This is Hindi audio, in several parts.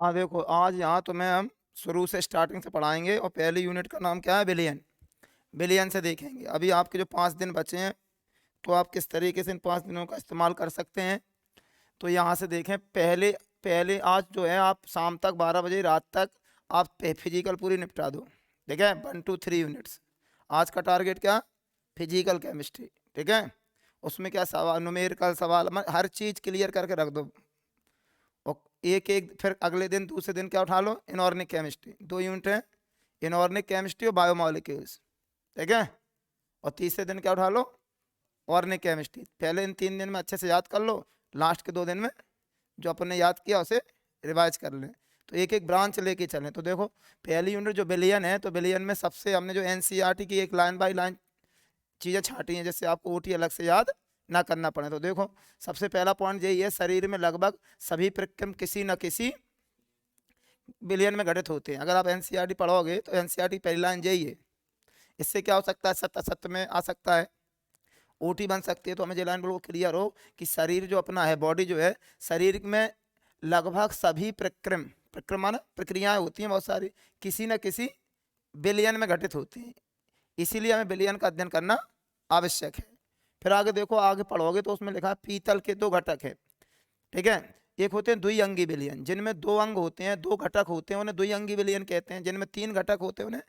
हाँ देखो, आज यहाँ तुम्हें हम शुरू से स्टार्टिंग से पढ़ाएंगे और पहली यूनिट का नाम क्या है, बिलियन। बिलियन से देखेंगे। अभी आपके जो 5 दिन बचे हैं, तो आप किस तरीके से इन 5 दिनों का इस्तेमाल कर सकते हैं। तो यहाँ से देखें, पहले पहले आज जो है आप शाम तक 12 बजे रात तक आप फिजिकल पूरी निपटा दो। ठीक है, 1 2 3 यूनिट्स। आज का टारगेट क्या, फिजिकल केमिस्ट्री। ठीक है, उसमें क्या सवाल, न्यूमेरिकल सवाल, हर चीज़ क्लियर करके रख दो। और एक एक फिर अगले दिन दूसरे दिन क्या उठा लो, इनऑर्गेनिक केमिस्ट्री। 2 यूनिट है, इनऑर्गेनिक केमिस्ट्री और बायोमोलिक्यूल्स। ठीक है, और तीसरे दिन क्या उठा लो, ऑर्गेनिक केमिस्ट्री। पहले इन 3 दिन में अच्छे से याद कर लो, लास्ट के 2 दिन में जो अपन ने याद किया उसे रिवाइज कर लें। तो एक एक ब्रांच लेके चलें। तो देखो, पहली यूनिट जो बिलियन है, तो बिलियन में सबसे हमने जो एनसीईआरटी की एक लाइन बाय लाइन चीज़ें छांटी हैं, जिससे आपको ओटी अलग से याद ना करना पड़े। तो देखो, सबसे पहला पॉइंट यही है, शरीर में लगभग सभी प्रक्रम किसी न किसी बिलियन में घटित होते हैं। अगर आप एनसीईआरटी पढ़ोगे तो एनसीईआरटी पहली लाइन यही है। इससे क्या हो सकता है, सत्य असत्य में आ सकता है, ओटी बन सकती है। तो हमें ये लाइन बिल्कुल क्लियर हो कि शरीर जो अपना है, बॉडी जो है, शरीर में लगभग सभी प्रक्रम, प्रक्रम माना प्रक्रियाएं होती हैं बहुत सारी, किसी न किसी बिलियन में घटित होती हैं। इसीलिए हमें बिलियन का अध्ययन करना आवश्यक है। फिर आगे देखो, आगे पढ़ोगे तो उसमें लिखा है पीतल के 2 घटक है। ठीक है, एक होते हैं द्विअंगी विलयन, जिनमें 2 अंग होते हैं, 2 घटक होते हैं, उन्हें द्विअंगी विलयन कहते हैं। जिनमें 3 घटक होते हैं उन्हें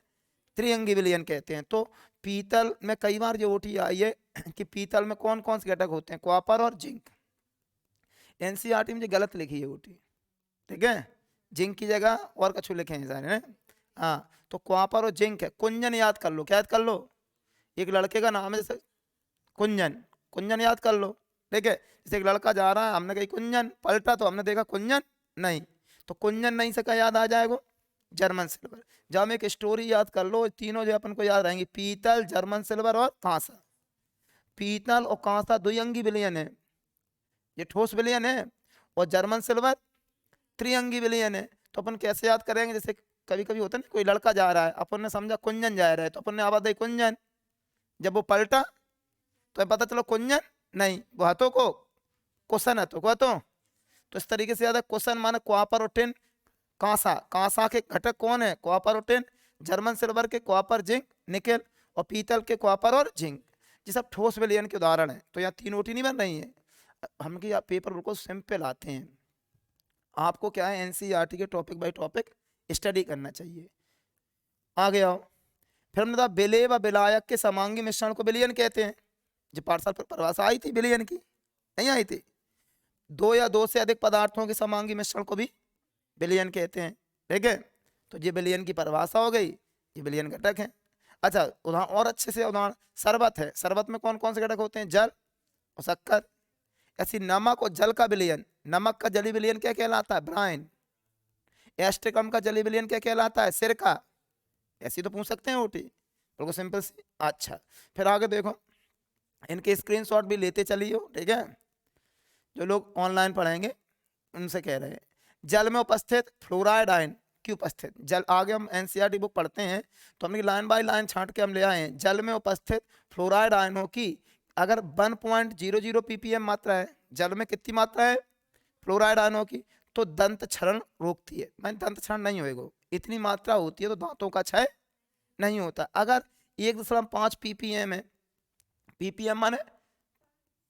त्रिअंगी विलयन कहते हैं। तो पीतल में कई बार जो ओटी आई है कि पीतल में कौन कौन से घटक होते हैं, कॉपर और जिंक। एनसीईआरटी में जो गलत लिखी है ओटी। ठीक है, जिंक की जगह और कछु लिखे हैं सारे ने। हाँ, तो कॉपर और जिंक है। कुंजन याद कर लो, क्या याद कर लो, एक लड़के का नाम है जैसे कुंजन, कुंजन याद कर लो। ठीक है, जैसे एक लड़का जा रहा है, हमने कही कुंजन, पलटा तो हमने देखा कुंजन नहीं, तो कुंजन नहीं से क्या याद आ जाएगा, जर्मन सिल्वर। जब हम एक स्टोरी याद कर लो, तीनों जो अपन को याद रहेंगी, पीतल, जर्मन सिल्वर और कांसा। पीतल और कांसा द्विअंगी विलयन है, ये ठोस विलयन है, और जर्मन सिल्वर त्रिअंगी विलयन है। तो अपन कैसे याद करेंगे, जैसे कभी कभी होता है ना, कोई लड़का जा रहा है, अपन ने समझा कुंजन जा रहा है, तो अपन ने आवाज दी कुंजन। जब वो पलटा तो पता चलो कुंजन नहीं, वो हाथों को कुशन है, तो इस तरीके से याद है। कुशन माने कॉपर और टिन। कांसा, कांसा के घटक कौन है, कॉपर और टिन। जर्मन सिल्वर के कॉपर, जिंक, निकेल। और पीतल के कॉपर और जिंक। ये सब ठोस विलयन के उदाहरण है। तो यहाँ 3 ओटी नहीं बन रही है। हम की पेपर बिल्कुल सिंपल आते हैं। आपको क्या है, एनसीईआरटी के टॉपिक बाय टॉपिक स्टडी करना चाहिए। आगे आओ, फिर हमने कहा विलेय व विलायक के समांगी मिश्रण को विलयन कहते हैं। जो पाठशाला पर परिभाषा आई थी विलयन की, नहीं आई थी। 2 या 2 से अधिक पदार्थों के समांगी मिश्रण को भी विलयन कहते हैं। ठीक है, तो ये विलयन की परिभाषा हो गई, ये विलयन घटक है। अच्छा, उदाहरण और अच्छे से, उदाहरण शरबत है। शरबत में कौन कौन से घटक होते हैं, जल और शक्कर। ऐसी नमक और जल का विलयन, नमक का जली विलयन क्या कहलाता है, ब्राइन। एस्ट्रिक अम्ल का जली विलयन क्या कहलाता है, सिरका। ऐसी तो पूछ सकते हैं ओटी, बिल्कुल सिंपल सी। अच्छा, फिर आगे देखो, इनके स्क्रीनशॉट भी लेते चलिए। ठीक है, जो लोग ऑनलाइन पढ़ेंगे उनसे कह रहे हैं। जल में उपस्थित फ्लोराइड आयन की उपस्थित, जल, आगे हम एनसीईआरटी बुक पढ़ते हैं तो हमने लाइन बाय लाइन छांट के हम ले आए हैं। जल में उपस्थित फ्लोराइड आयनों की अगर 1.00 ppm मात्रा है, जल में कितनी मात्रा है फ्लोराइड आयनों की, तो दंत क्षरण रोकती है। मैंने दंत क्षरण नहीं होएगा, इतनी मात्रा होती है तो दांतों का क्षय नहीं होता। अगर 1.5 ppm है, ppm माने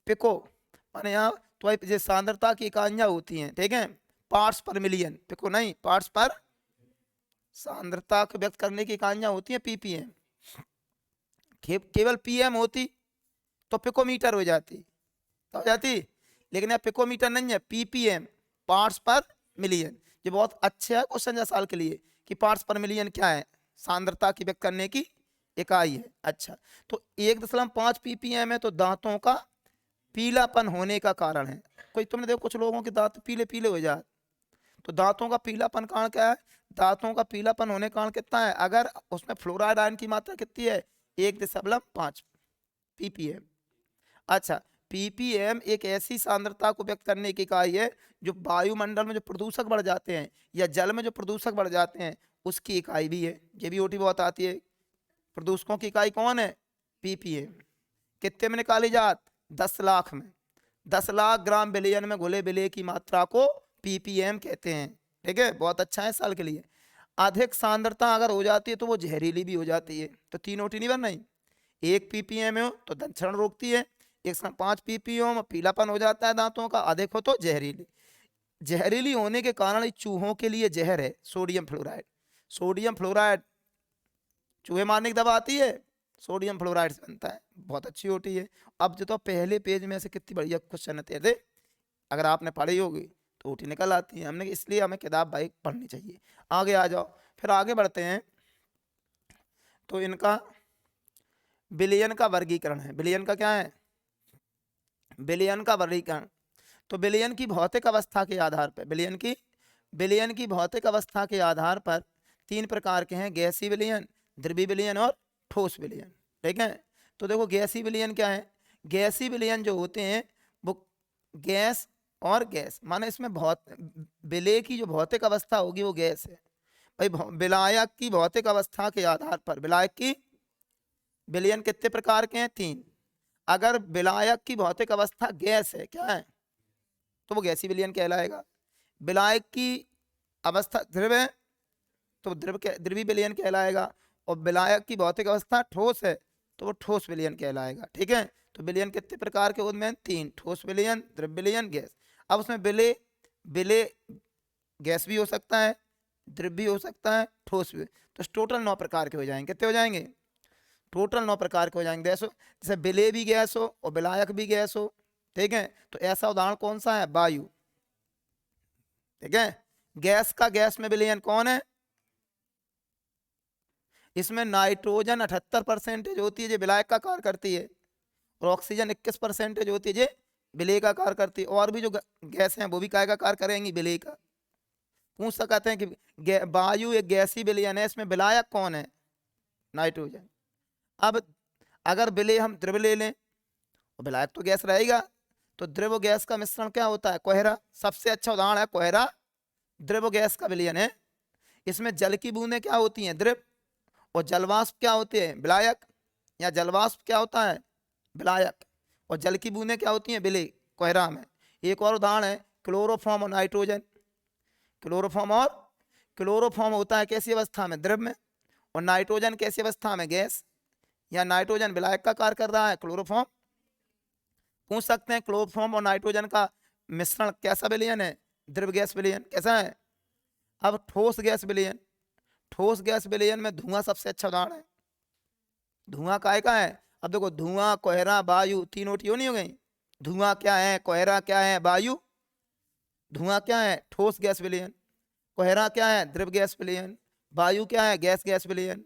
पिको, माने यहाँ तो ये सांद्रता की इकाइयां होती हैं। ठीक है, पार्ट्स पर मिलियन, पिको नहीं, पार्ट्स पर, सांद्रता को व्यक्त करने की इकाइयां होती हैं पीपीएम। केवल पीएम होती तो पिकोमीटर हो जाती, तो हो जाती, लेकिन यह पिकोमीटर नहीं है, पीपीएम, पार्ट्स पर मिलियन। ये बहुत अच्छा है क्वेश्चन साल के लिए कि पार्ट्स पर मिलियन क्या है, सांद्रता की व्यक्त करने की इकाई है। अच्छा, तो 1.5 ppm है, तो दांतों का पीलापन होने का कारण है। कोई तुमने देखो कुछ लोगों के दांत पीले पीले हो जाते, तो दांतों का पीलापन कारण क्या है, दांतों का पीलापन होने का कारण कितना है, अगर उसमें फ्लोराइड आयन की मात्रा कितनी है, 1.5 ppm। अच्छा, ppm एक ऐसी सांद्रता को व्यक्त करने की इकाई है जो वायुमंडल में जो प्रदूषक बढ़ जाते हैं या जल में जो प्रदूषक बढ़ जाते हैं उसकी इकाई भी है। ये भी ओटी बहुत आती है। प्रदूषकों की इकाई कौन है, ppm। कितने में निकाली जात, 10 लाख में। 10 लाख ग्राम विलयन में घुले विलेय की मात्रा को ppm कहते हैं। ठीक है, बहुत अच्छा है साल के लिए। अधिक सांद्रता अगर हो जाती है तो वो जहरीली भी हो जाती है। तो 3 OT नहीं बन रही। 1 ppm हो तो दंक्षण रोकती है, 105 ppm पीलापन हो जाता है दांतों का, अधिक हो तो जहरीली। जहरीली होने के कारण चूहों के लिए जहर है सोडियम फ्लोराइड। सोडियम फ्लोराइड चूहे मारने की दवा आती है, सोडियम फ्लोराइड से बनता है, बहुत अच्छी होती है। अब जो तो पहले पेज में से कितनी बढ़िया क्वेश्चन थे, अगर आपने पढ़ी होगी तो OT निकल आती है। हमने इसलिए हमें किताब भाई पढ़नी चाहिए। आगे आ जाओ, फिर आगे बढ़ते हैं। तो इनका विलयन का वर्गीकरण है। विलयन का क्या है? विलयन का वर्गीकरण। तो विलयन की भौतिक अवस्था के आधार पर, विलयन की भौतिक अवस्था के आधार पर 3 प्रकार के हैं, गैसीय विलयन, द्रवीय विलयन और ठोस विलयन। ठीक है, तो देखो गैसीय विलयन क्या है? गैसीय विलयन जो होते हैं वो गैस और गैस, माने इसमें बहुत विलय की जो भौतिक अवस्था होगी वो गैस है भाई। विलायक की भौतिक अवस्था के आधार पर विलायक की विलयन कितने प्रकार के हैं? 3। अगर विलायक की भौतिक अवस्था गैस है, क्या है, तो वो गैसीय विलयन कहलाएगा। विलायक की अवस्था द्रव है तो द्रवीय विलयन कहलाएगा। और विलायक की भौतिक अवस्था ठोस है तो वो ठोस विलयन कहलाएगा। ठीक है, तो विलयन कितने प्रकार के होते हैं? 3, ठोस विलयन, द्रव विलयन, गैस। अब उसमें विलय विलय गैस भी हो सकता है, द्रव भी हो सकता है, ठोस भी। तो टोटल 9 प्रकार के हो जाएंगे। कितने हो जाएंगे? टोटल 9 प्रकार के हो जाएंगे। जैसे विलय भी गैस हो और विलायक भी गैस हो। ठीक है, तो ऐसा उदाहरण कौन सा है? वायु। ठीक है, गैस का गैस में विलयन कौन है? इसमें नाइट्रोजन 78% होती है जो विलायक का कार्य करती है, और ऑक्सीजन 21% होती है जो विलय का कार्य करती है। और भी जो गैस हैं वो भी काय का कार्य करेंगी? विलय का। पूछ सकते हैं कि वायु एक गैसीय विलयन है, इसमें विलायक कौन है? नाइट्रोजन। अब अगर विलय हम द्रव ले लें, विलायक तो गैस रहेगा, तो द्रव गैस का मिश्रण क्या होता है? कोहरा। सबसे अच्छा उदाहरण है कोहरा, द्रव गैस का विलयन है। इसमें जल की बूंदें क्या होती हैं? द्रव। और जलवाष्प क्या होते हैं? विलायक। या जलवाष्प क्या होता है? विलायक। और जल की बूंदें क्या होती हैं? विलय, कोहरा में। एक और उदाहरण है क्लोरोफॉर्म और नाइट्रोजन। क्लोरोफॉर्म होता है कैसी अवस्था में? द्रव में। और नाइट्रोजन कैसी अवस्था में? गैस। या नाइट्रोजन विलायक का कार्य कर रहा है, क्लोरोफॉर्म। पूछ सकते हैं क्लोरोफॉर्म और नाइट्रोजन का मिश्रण कैसा विलयन है? द्रव गैस विलयन। कैसा है? अब ठोस गैस विलयन। ठोस गैस विलयन में धुआं सबसे अच्छा उदाहरण है। धुआं काय का है? अब देखो, धुआं, कोहरा, वायु, 3 OT नहीं हो गई। धुआं क्या है? कोहरा क्या है? वायु। धुआं क्या है? ठोस गैस विलयन। कोहरा क्या है? द्रव गैस विलयन। वायु क्या है? गैस विलयन।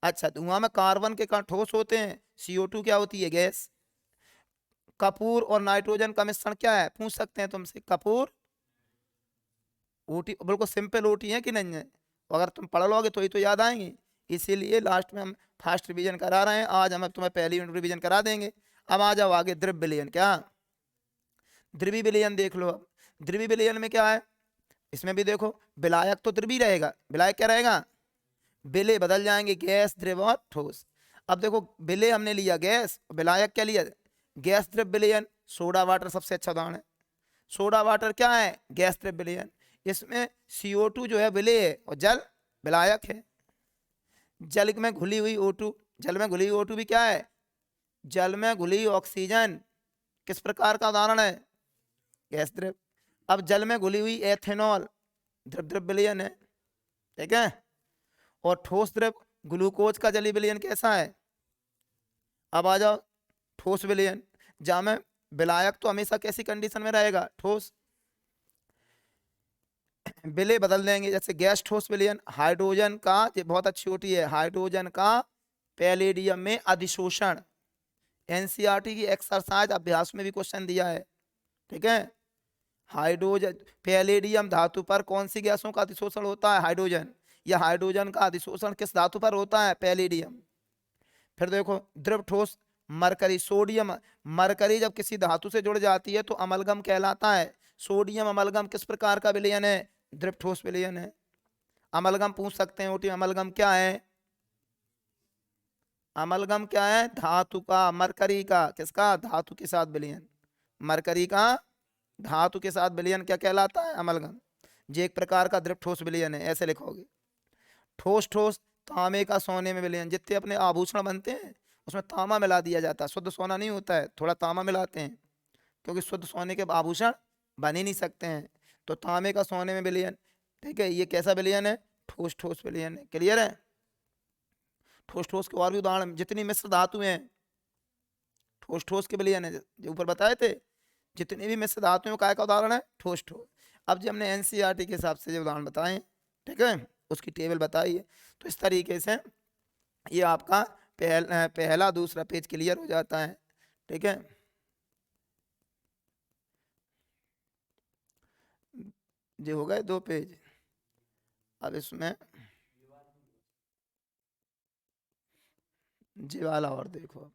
अच्छा, धुआं में कार्बन के कण ठोस होते हैं, CO2 क्या होती है? गैस। कपूर और नाइट्रोजन का मिश्रण क्या है? पूछ सकते हैं तुमसे। कपूर OT बिल्कुल सिंपल OT है कि नहीं है? अगर तुम पढ़ लोगे तो ही तो याद आएंगे। इसीलिए लास्ट में हम फास्ट रिवीजन करा रहे हैं। आज हम तुम्हें पहली यूनिट रिवीजन करा देंगे। अब आ जाओ आगे, द्रव विलयन। क्या? द्रवीय विलयन देख लो। अब द्रवीय विलयन में क्या है? इसमें भी देखो, विलायक तो द्रवीय रहेगा। विलायक क्या रहेगा? विलय बदल जाएंगे, गैस, द्रव और ठोस। अब देखो, विलय हमने लिया गैस, विलायक क्या लिया? गैस द्रव विलयन। सोडा वाटर सबसे अच्छा उदाहरण है। सोडा वाटर क्या है? गैस द्रव विलयन। इसमें CO2 जो है विलय है और जल विलायक है। जल में घुली हुई O2, जल में घुली हुई O2 भी क्या है? जल में घुली ऑक्सीजन किस प्रकार का उदाहरण है? गैस द्रव। अब जल में घुली हुई एथेनॉल द्रव द्रव विलयन है। ठीक है, और ठोस द्रव ग्लूकोज का जलीय विलयन कैसा है? अब आ जाओ ठोस विलयन, जहां में विलायक तो हमेशा कैसी कंडीशन में रहेगा? ठोस। विलय बदल देंगे, जैसे गैस ठोस विलयन। हाइड्रोजन का, ये बहुत अच्छी होती है, हाइड्रोजन का पैलेडियम में अधिशोषण। NCERT की एक्सरसाइज अभ्यास में भी क्वेश्चन दिया है। ठीक है, हाइड्रोजन पैलेडियम धातु पर कौन सी गैसों का अधिशोषण होता है? हाइड्रोजन। या हाइड्रोजन का अधिशोषण किस धातु पर होता है? पैलेडियम। फिर देखो द्रव ठोस, मरकरी, सोडियम। मरकरी जब किसी धातु से जुड़ जाती है तो अमलगम कहलाता है। सोडियम अमलगम किस प्रकार का विलयन है? द्रव ठोस विलयन है। अमलगम पूछ सकते हैं OT, अमलगम क्या है? अमलगम क्या है? धातु का, मरकरी का, किसका? धातु के साथ विलयन। मरकरी का धातु के साथ विलयन क्या कहलाता है? अमलगम। ये एक प्रकार का द्रव ठोस विलयन है, ऐसे लिखोगे। ठोस ठोस तांबे का सोने में विलयन, जितने अपने आभूषण बनते हैं उसमें तांबा मिला दिया जाता है, शुद्ध सोना नहीं होता है, थोड़ा तांबा मिलाते हैं, क्योंकि शुद्ध सोने के आभूषण बन ही नहीं सकते हैं। तो तांबे का सोने में विलयन, ठीक है, ये कैसा विलयन है? ठोस ठोस विलयन है। क्लियर है? ठोस ठोस के और भी उदाहरण, जितनी मिश्र धातु हैं ठोस ठोस के विलयन है, जो ऊपर बताए थे, जितनी भी मिश्र धातुओं का उदाहरण है ठोस ठोस। अब जो हमने एनसीईआरटी के हिसाब से जो उदाहरण बताए, ठीक है, उसकी टेबल बताई है। तो इस तरीके से ये आपका पहला दूसरा पेज क्लियर हो जाता है, ठीक है। ये हो गए 2 पेज। अब इसमें जी वाला और देखो,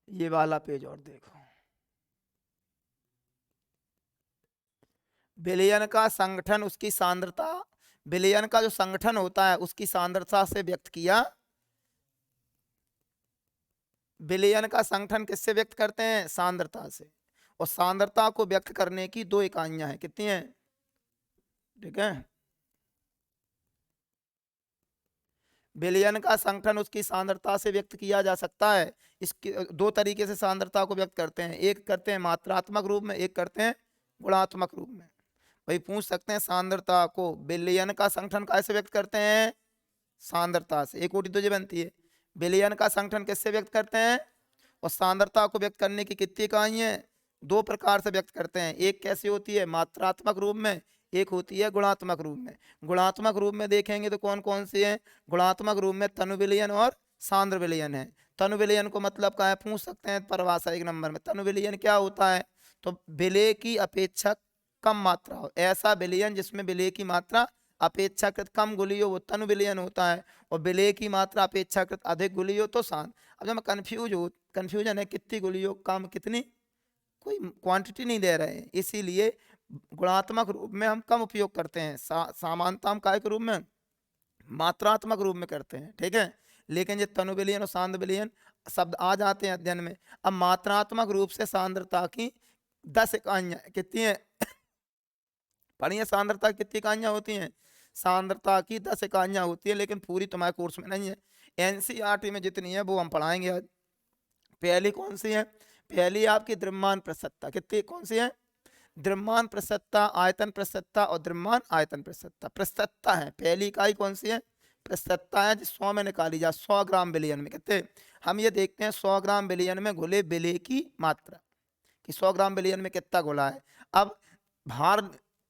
ये वाला पेज और देखो। विलयन का संगठन उसकी सांद्रता, विलयन का जो संगठन होता है उसकी सांद्रता से व्यक्त किया। विलयन का संगठन किससे व्यक्त करते हैं? सांद्रता से। और सांद्रता को व्यक्त करने की 2 इकाइयां हैं, कितनी हैं? ठीक है, विलयन का संगठन उसकी सांद्रता से व्यक्त किया जा सकता है। इसके 2 तरीके से सांद्रता को व्यक्त करते हैं, एक करते हैं मात्रात्मक रूप में, एक करते हैं गुणात्मक रूप में। भाई पूछ सकते हैं सांद्रता को विलयन का संगठन कैसे व्यक्त करते हैं? सांद्रता से। एक कोटि तो ये बनती है, विलयन का संगठन किससे व्यक्त करते हैं? और सांद्रता को व्यक्त करने की कितनी इकाई है? 2 प्रकार से व्यक्त करते हैं। एक कैसी होती है? मात्रात्मक रूप में, एक होती है गुणात्मक रूप में। गुणात्मक रूप में देखेंगे तो कौन कौन सी है? गुणात्मक रूप में तनु विलयन और सांद्र विलयन है। तनु विलयन को मतलब क्या है पूछ सकते हैं, परिभाषा 1 नंबर में। तनु विलयन क्या होता है? तो विलय की अपेक्षा कम मात्रा हो, ऐसा विलयन जिसमें विलय की मात्रा अपेक्षाकृत कम गुली हो, वो तनु विलयन होता है। और विलय की मात्रा अपेक्षाकृत अधिक गुली हो तो शांत। अब जब कंफ्यूजन है, कितनी गुली हो, कम कितनी, कोई क्वांटिटी नहीं दे रहे हैं, इसीलिए गुणात्मक रूप में हम कम उपयोग करते हैं। सामान्यता हम काय के रूप में, मात्रात्मक रूप में करते हैं, ठीक है। लेकिन ये तनु विलयन और सांद्र विलयन शब्द आ जाते हैं अध्ययन में। अब मात्रात्मक रूप से सांद्रता की 10 इकाइयां कितनी है? पढ़िए, सांद्रता की कितनी इकाइयां होती हैं? सांद्रता की 10 इकाइयां होती है, लेकिन पूरी तुम्हारे कोर्स में नहीं है। एनसीईआरटी में जितनी है वो हम पढ़ाएंगे आज। पहली कौन सी है? पहली आपकी द्रव्यमान प्रसन्नता। कितनी, कौन सी है? द्रव्यमान प्रसन्नता, आयतन प्रसन्नता और द्रव्यमान आयतन प्रसन्नता। प्रसन्नता है पहली इकाई, कौन सी है? प्रसन्नता है, 100 में निकाली जा, 100 ग्राम विलयन में कितने। हम ये देखते हैं 100 ग्राम विलयन में घुले विलय की मात्रा, कि 100 ग्राम विलयन में कितना घुला है। अब भार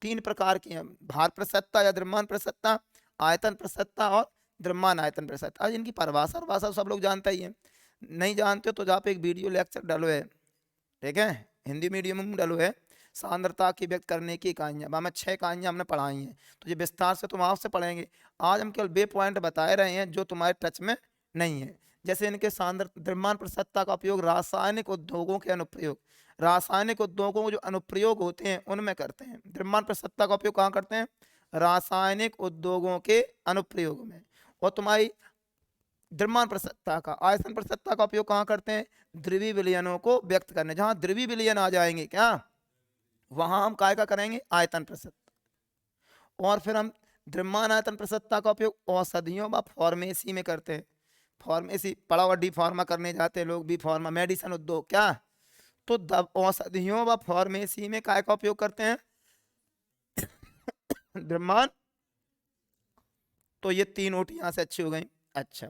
3 प्रकार की हैं, भार प्रसन्नता या द्रव्यमान प्रसन्नता, आयतन प्रसन्नता और द्रव्यमान आयतन प्रसन्नता। आज इनकी परिभाषा सब लोग जानते ही हैं। नहीं जानते हो तो जहाँ पे एक वीडियो लेक्चर डलो है, ठीक है, हिंदी मीडियम में डलो है, सांद्रता की व्यक्त करने की इकाइयाँ, हमें 6 इकाइयाँ हमने पढ़ाई हैं। तो ये विस्तार से तुम आपसे पढ़ेंगे। आज हम केवल वे पॉइंट बताए रहे हैं जो तुम्हारे टच में नहीं है। जैसे इनके सांद्र द्रव्यमान प्रसन्नता का उपयोग रासायनिक उद्योगों के अनुप्रयोग, रासायनिक उद्योगों के जो अनुप्रयोग होते हैं उनमें करते हैं। द्रव्यमान प्रसन्नता का उपयोग कहाँ करते हैं? रासायनिक उद्योगों के अनुप्रयोग में। और तुम्हारी द्रव्यमान प्रसन्नता का, आयतन प्रसन्नता का उपयोग कहाँ करते हैं? ध्रुवीय विलयनों को व्यक्त करने। जहां ध्रुवीय विलयन आ जाएंगे क्या, वहां हम काय का करेंगे? आयतन प्रसन्नता। और फिर हम द्रव्यमान आयतन प्रसन्नता का उपयोग औषधियों व फार्मेसी में करते हैं। फार्मेसी पढ़ा हुआ, डी फार्मा करने जाते हैं लोग, बी फार्मा मेडिसिन उद्योग क्या, तो औषधियों व फार्मेसी में काय का उपयोग करते हैं? द्रव्यमान। तो ये 3 ओटी यहां से अच्छी हो गई। अच्छा,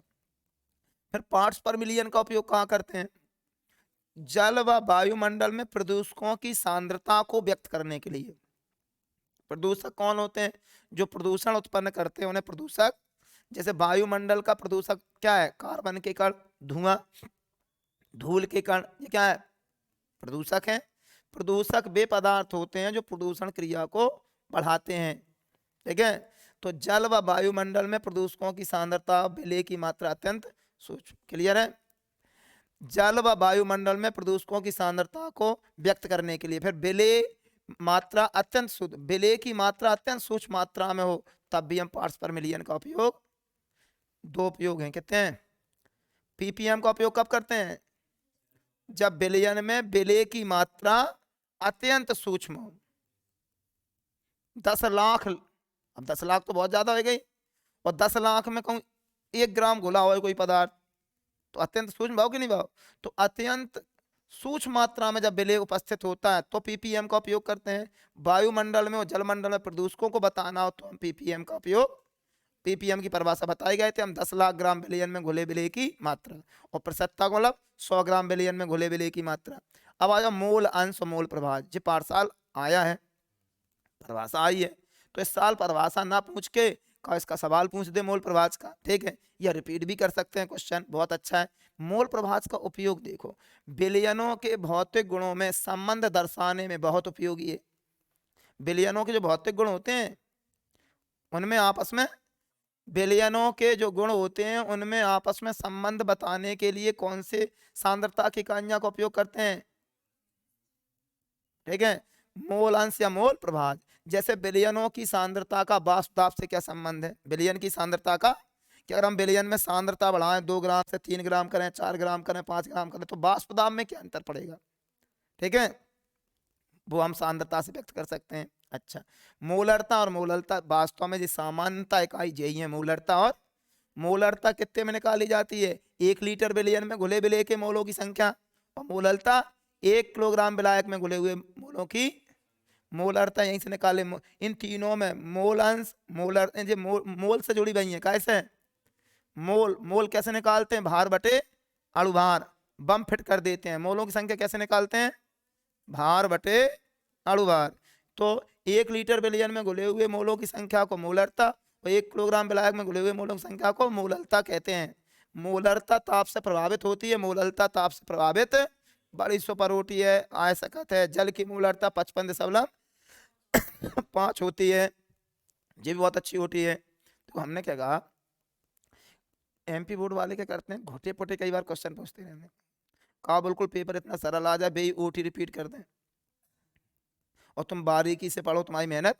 फिर पार्ट्स पर मिलियन का उपयोग कहाँ करते हैं? जल व वायुमंडल में प्रदूषकों की सांद्रता को व्यक्त करने के लिए। प्रदूषक कौन होते हैं? जो प्रदूषण उत्पन्न करते हैं उन्हें प्रदूषक। जैसे वायुमंडल का प्रदूषक क्या है? कार्बन के कण, धुआं, धूल के कण, ये क्या है? प्रदूषक है। प्रदूषक वे पदार्थ होते हैं जो प्रदूषण क्रिया को बढ़ाते हैं, ठीक है। तो जल व वायुमंडल में प्रदूषकों की सांद्रता, विलय की मात्रा अत्यंत सूक्ष्म। क्लियर है? जल व वायुमंडल में प्रदूषकों की सांद्रता को व्यक्त करने के लिए, फिर विलय मात्रा अत्यंत शुद्ध, विलय की मात्रा अत्यंत सूक्ष्म मात्रा में हो, तब भी हम पार्ट्स पर मिलियन का उपयोग, 2 उपयोग हैं, कितने हैं? पीपीएम का उपयोग कब करते हैं? जब बिलियन में विलय की मात्रा अत्यंत सूक्ष्म हो। 10 लाख, अब 10 लाख तो बहुत ज्यादा हो गई, और 10 लाख में कहूँ 1 ग्राम घुला हो कोई पदार्थ, तो अत्यंत सूक्ष्म भाव कि नहीं भाव। तो अत्यंत सूक्ष्म मात्रा में जब विलय उपस्थित होता है तो पीपीएम का उपयोग करते हैं। वायुमंडल में और जलमंडल में प्रदूषकों को बताना हो तो हम पीपीएम का उपयोग, पीपीएम की परिभाषा बताई गए थे हम 10 लाख ग्राम विलयन में घुले विलय की मात्रा, और प्रतिशतता को मतलब 100 ग्राम विलयन में घुले विलय की मात्रा। अब आ जाओ मूल अंश और मूल प्रभाव, जो पाठशाल आया है, परिभाषा आई है, तो इस साल परिभाषा ना पूछ के का इसका सवाल पूछ दे मूल प्रभाज का, ठीक है, या रिपीट भी कर सकते हैं क्वेश्चन, बहुत अच्छा है। मूल प्रभाज का उपयोग देखो, विलयनों के भौतिक गुणों में संबंध दर्शाने में बहुत उपयोगी है। विलयनों के जो भौतिक गुण होते हैं उनमें आपस में, विलयनों के जो गुण होते हैं उनमें आपस में संबंध बताने के लिए कौन से सांद्रता की इकाइयां का उपयोग करते हैं, ठीक है, मोल अंश या मोल प्रभाज। जैसे विलयनों की सांद्रता का वाष्प दाब से क्या संबंध है, विलयन की सांद्रता का, कि अगर हम विलयन में सांद्रता बढ़ाएं 2 ग्राम से 3 ग्राम करें, 4 ग्राम करें, 5 ग्राम करें, तो वाष्प दाब में क्या अंतर पड़ेगा, ठीक है, वो हम सांद्रता से व्यक्त कर सकते हैं। अच्छा, मोलरता और मोललता वास्तव में जो सामान्यता इकाई यही है, मोलरता और मोलरता कितने में निकाली जाती है, 1 लीटर विलयन में घुले विलय के मोलों की संख्या, और मोललता 1 किलोग्राम विलायक में घुले हुए मोलों की मोलरता यहीं से निकाले। इन तीनों में मोल अंश मोलर मोल से जुड़ी हुई है, कैसे, मोल मोल कैसे निकालते हैं, भार बटे अणुभार, बम फिट कर देते हैं। मोलों की संख्या कैसे निकालते हैं, भार बटे अणुभार। तो 1 लीटर विलयन में घुले हुए मोलों की संख्या को मोलरता, और 1 किलोग्राम विलायक में घुले हुए मोलों की संख्या को मोललता कहते हैं। मोलरता ताप से प्रभावित होती है, मोललता ताप से प्रभावित बड़ी सुपर होती है, आय सकत है। जल की मोलरता 55.5 होती है, ये भी बहुत अच्छी होती है। तो हमने क्या कहा, एमपी बोर्ड वाले क्या करते हैं, घोटे पोटे कई बार क्वेश्चन पूछते रहते हैं, कहा बिल्कुल पेपर इतना सरल आ जाए, बे ओटी रिपीट कर दें और तुम बारीकी से पढ़ो, तुम्हारी मेहनत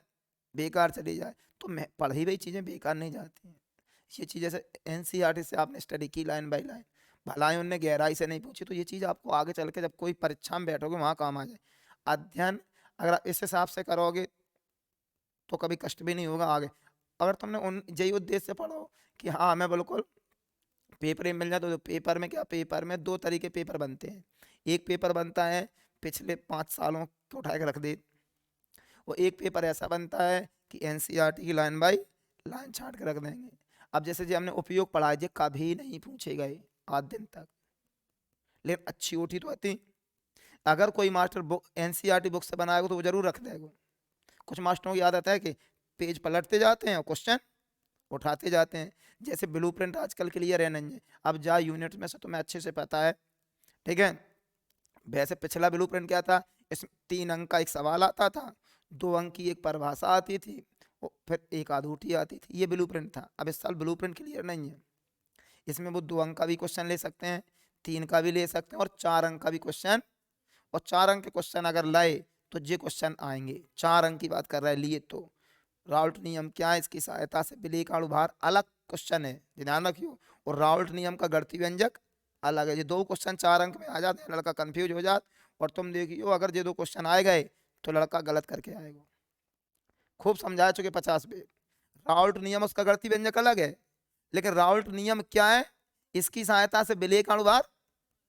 बेकार चली जाए। तो पढ़ी हुई चीजें बेकार नहीं जाती हैं। ये चीज जैसे एनसीईआरटी से आपने स्टडी की लाइन बाय लाइन, भलाई उनने गहराई से नहीं पूछी, तो ये चीज आपको आगे चल के जब कोई परीक्षा में बैठोगे वहां काम आ जाए। अध्ययन अगर आप इस हिसाब से करोगे तो कभी कष्ट भी नहीं होगा आगे। अगर तुमने उन यही उद्देश्य से पढ़ो कि हाँ हमें बिल्कुल पेपर ही मिल जाए, तो पेपर में क्या, पेपर में 2 तरीके पेपर बनते हैं। एक पेपर बनता है पिछले 5 सालों को उठा के रख दे, वो एक पेपर ऐसा बनता है कि एनसीईआरटी की लाइन बाई लाइन छाट के रख देंगे। अब जैसे जी हमने उपयोग पढ़ा है, ये कभी नहीं पूछे गए आज दिन तक, लेकिन अच्छी ओटी तो आती। अगर कोई मास्टर बुक एनसीईआरटी बुक से बनाएगा तो वो जरूर रख देगा। कुछ मास्टरों की आदत है कि पेज पलटते जाते हैं और क्वेश्चन उठाते जाते हैं। जैसे ब्लूप्रिंट आजकल क्लियर है नहीं है, अब जा यूनिट में से तुम्हें अच्छे से पता है, ठीक है। वैसे पिछला ब्लूप्रिंट क्या था, इसमें 3 अंक का एक सवाल आता था, 2 अंक की एक परिभाषा आती थी, और फिर एक आधूठी आती थी, ये ब्लूप्रिंट था। अब इस साल ब्लूप्रिंट क्लियर नहीं है, इसमें वो 2 अंक का भी क्वेश्चन ले सकते हैं, 3 का भी ले सकते हैं, और 4 अंक का भी क्वेश्चन। और 4 अंक के क्वेश्चन अगर लाए तो ये क्वेश्चन आएंगे। 4 अंक की बात कर रहा है लिए तो राउल्ट नियम क्या है, इसकी सहायता से विलय का अणुभार अलग क्वेश्चन है, ध्यान रखियो, और राउल्ट नियम का गणितीय व्यंजक अलग है। ये 2 क्वेश्चन 4 अंक में आ जाते हैं, लड़का कंफ्यूज हो जाता। और तुम देखियो अगर ये 2 क्वेश्चन आए गए तो लड़का गलत करके आएगा। खूब समझा चुके 50 पे। राउल्ट नियम उसका गणितीय व्यंजक अलग है, लेकिन राउल्ट नियम क्या है, इसकी सहायता से विलय का अणुभार